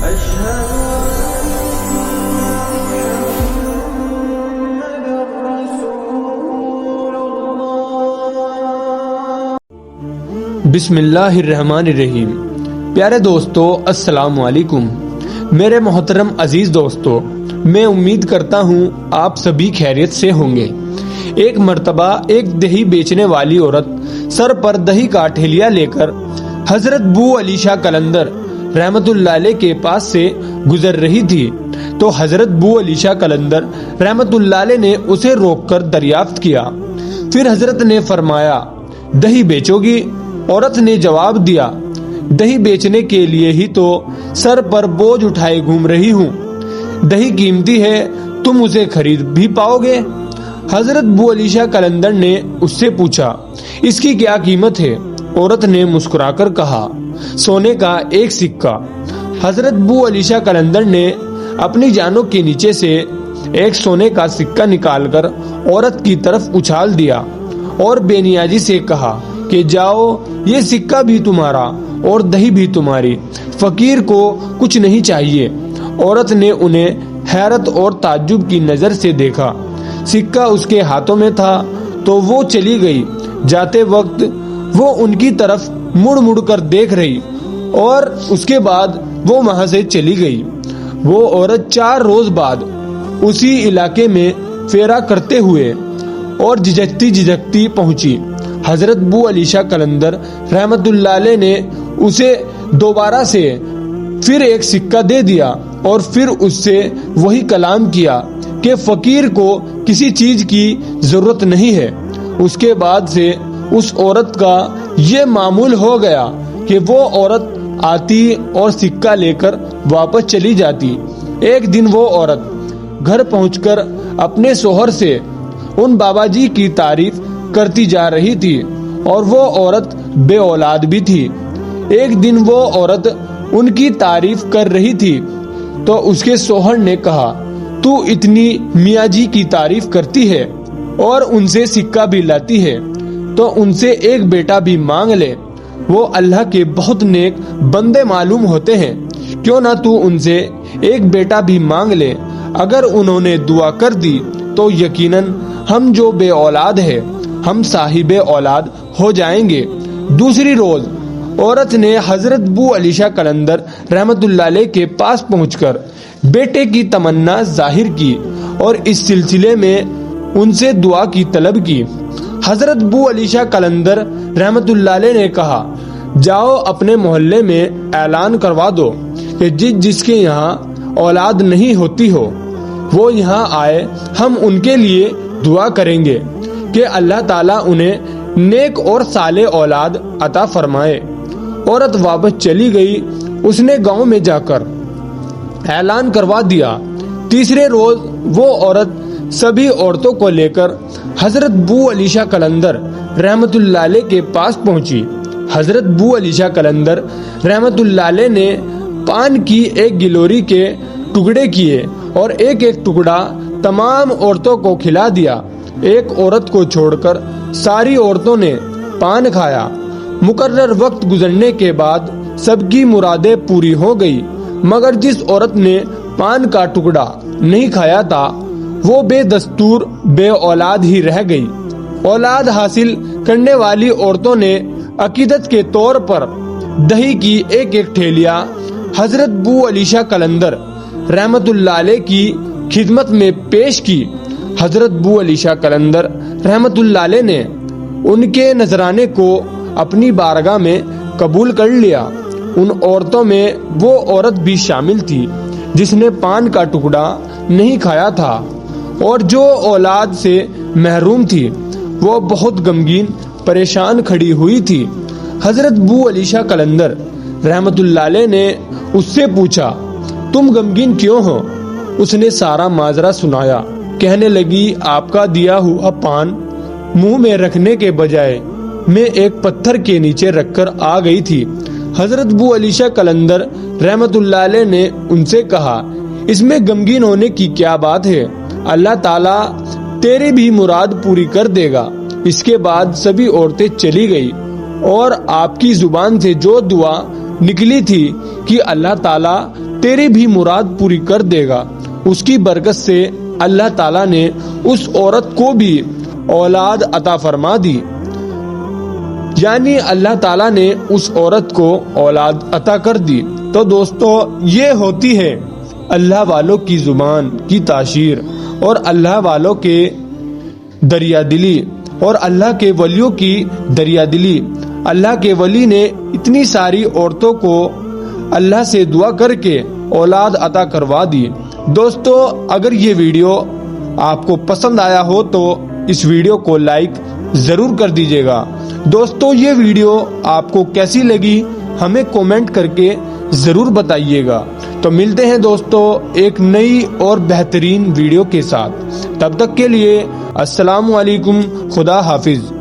بسم اللہ الرحمن الرحیم۔ پیارے دوستو، السلام علیکم۔ میرے محترم عزیز دوستو، میں امید کرتا ہوں آپ سبھی خیریت سے ہوں گے۔ ایک مرتبہ ایک دہی بیچنے والی عورت سر پر دہی کا ٹھیلیا لے کر حضرت بو علی شاہ قلندر رحمت اللہ علیہ کے پاس سے گزر رہی تھی تو حضرت بو علی شاہ قلندر رحمت اللہ علیہ نے اسے روک کر دریافت کیا۔ پھر حضرت نے فرمایا، دہی بیچو گی؟ عورت نے جواب دیا، دہی بیچنے کے لیے ہی تو سر پر بوجھ اٹھائے گھوم رہی ہوں، دہی قیمتی ہے، تم اسے خرید بھی پاؤ گے؟ حضرت بو علی شاہ قلندر نے اس سے پوچھا، اس کی کیا قیمت ہے؟ عورت نے مسکرا کر کہا، سونے کا ایک سکہ۔ حضرت بو علی شاہ قلندر نے اپنی جانوں کے نیچے سے ایک سونے کا سکہ نکال کر عورت کی طرف اچھال دیا اور بے نیازی سے کہا کہ جاؤ، یہ سکہ بھی تمہارا اور دہی بھی تمہاری، فقیر کو کچھ نہیں چاہیے۔ عورت نے انہیں حیرت اور تعجب کی نظر سے دیکھا۔ سکہ اس کے ہاتھوں میں تھا تو وہ چلی گئی۔ جاتے وقت وہ ان کی طرف مڑ مڑ کر دیکھ رہی اور اس کے بعد وہ وہاں سے چلی گئی۔ وہ عورت 4 روز بعد اسی علاقے میں پھیرا کرتے ہوئے اور جھجکتی پہنچی۔ حضرت بو علی شاہ قلندر رحمت اللہ علیہ نے اسے دوبارہ سے پھر ایک سکہ دے دیا اور پھر اس سے وہی کلام کیا کہ فقیر کو کسی چیز کی ضرورت نہیں ہے۔ اس کے بعد سے اس عورت کا یہ معمول ہو گیا کہ وہ عورت آتی اور سکہ لے کر واپس چلی جاتی۔ ایک دن وہ عورت گھر پہنچ کر اپنے شوہر سے ان بابا جی کی تعریف کرتی جا رہی تھی اور وہ عورت بے اولاد بھی تھی۔ ایک دن وہ عورت ان کی تعریف کر رہی تھی تو اس کے شوہر نے کہا، تو اتنی میاں جی کی تعریف کرتی ہے اور ان سے سکہ بھی لاتی ہے تو ان سے ایک بیٹا بھی مانگ لے، وہ اللہ کے بہت نیک بندے معلوم ہوتے ہیں، کیوں نہ تو ان سے ایک بیٹا بھی مانگ لے۔ اگر انہوں نے دعا کر دی تو یقیناً ہم جو بے اولاد ہے ہم صاحب اولاد ہو جائیں گے۔ دوسری روز عورت نے حضرت بو علی شاہ قلندر رحمت اللہ علیہ کے پاس پہنچ کر بیٹے کی تمنا ظاہر کی اور اس سلسلے میں ان سے دعا کی طلب کی۔ حضرت بو علی شاہ قلندر رحمت اللہ علیہ نے کہا، جاؤ اپنے محلے میں اعلان کروا دو کہ جس کے یہاں اولاد نہیں ہوتی ہو وہ یہاں آئے، ہم ان کے لیے دعا کریں گے کہ اللہ تعالیٰ انہیں نیک اور صالح اولاد عطا فرمائے۔ عورت واپس چلی گئی۔ اس نے گاؤں میں جا کر اعلان کروا دیا۔ تیسرے روز وہ عورت سبھی عورتوں کو لے کر حضرت بو علی شاہ قلندر رحمت اللہ علیہ کے پاس پہنچی۔ حضرت بو علی شاہ قلندر رحمت اللہ علیہ نے پان کی ایک گلوری کے ٹکڑے کیے اور ایک ایک ٹکڑا تمام عورتوں کو کھلا دیا۔ ایک عورت کو چھوڑ کر ساری عورتوں نے پان کھایا۔ مقرر وقت گزرنے کے بعد سب کی مرادیں پوری ہو گئی، مگر جس عورت نے پان کا ٹکڑا نہیں کھایا تھا وہ بے دستور بے اولاد ہی رہ گئی۔ اولاد حاصل کرنے والی عورتوں نے عقیدت کے طور پر دہی کی ایک ایک ٹھیلیا حضرت بو علی شاہ قلندر رحمت اللہ علیہ کی خدمت میں پیش کی۔ حضرت بو علی شاہ قلندر رحمت اللہ علیہ نے ان کے نذرانے کو اپنی بارگاہ میں قبول کر لیا۔ ان عورتوں میں وہ عورت بھی شامل تھی جس نے پان کا ٹکڑا نہیں کھایا تھا اور جو اولاد سے محروم تھی۔ وہ بہت غمگین پریشان کھڑی ہوئی تھی۔ حضرت بو علی شاہ قلندر رحمت اللہ علیہ نے اس سے پوچھا، تم غمگین کیوں ہو؟ اس نے سارا ماجرا سنایا۔ کہنے لگی، آپ کا دیا ہوا پان منہ میں رکھنے کے بجائے میں ایک پتھر کے نیچے رکھ کر آ گئی تھی۔ حضرت بو علی شاہ قلندر رحمت اللہ علیہ نے ان سے کہا، اس میں غمگین ہونے کی کیا بات ہے؟ اللہ تعالیٰ تیری بھی مراد پوری کر دے گا۔ اس کے بعد سبھی عورتیں چلی گئی اور آپ کی زبان سے جو دعا نکلی تھی کہ اللہ تعالیٰ تیری بھی مراد پوری کر دے گا۔ اس کی برکت سے اللہ تعالیٰ نے اس عورت کو بھی اولاد عطا فرما دی، یعنی اللہ تعالیٰ نے اس عورت کو اولاد عطا کر دی۔ تو دوستو یہ ہوتی ہے اللہ والوں کی زبان کی تاشیر اور اللہ والوں کے دریا دلی اور اللہ کے ولیوں کی دریا دلی۔ اللہ کے ولی نے اتنی ساری عورتوں کو اللہ سے دعا کر کے اولاد عطا کروا دی۔ دوستو اگر یہ ویڈیو آپ کو پسند آیا ہو تو اس ویڈیو کو لائک ضرور کر دیجیے گا۔ دوستو یہ ویڈیو آپ کو کیسی لگی ہمیں کومنٹ کر کے ضرور بتائیے گا۔ تو ملتے ہیں دوستو ایک نئی اور بہترین ویڈیو کے ساتھ، تب تک کے لیے السلام علیکم، خدا حافظ۔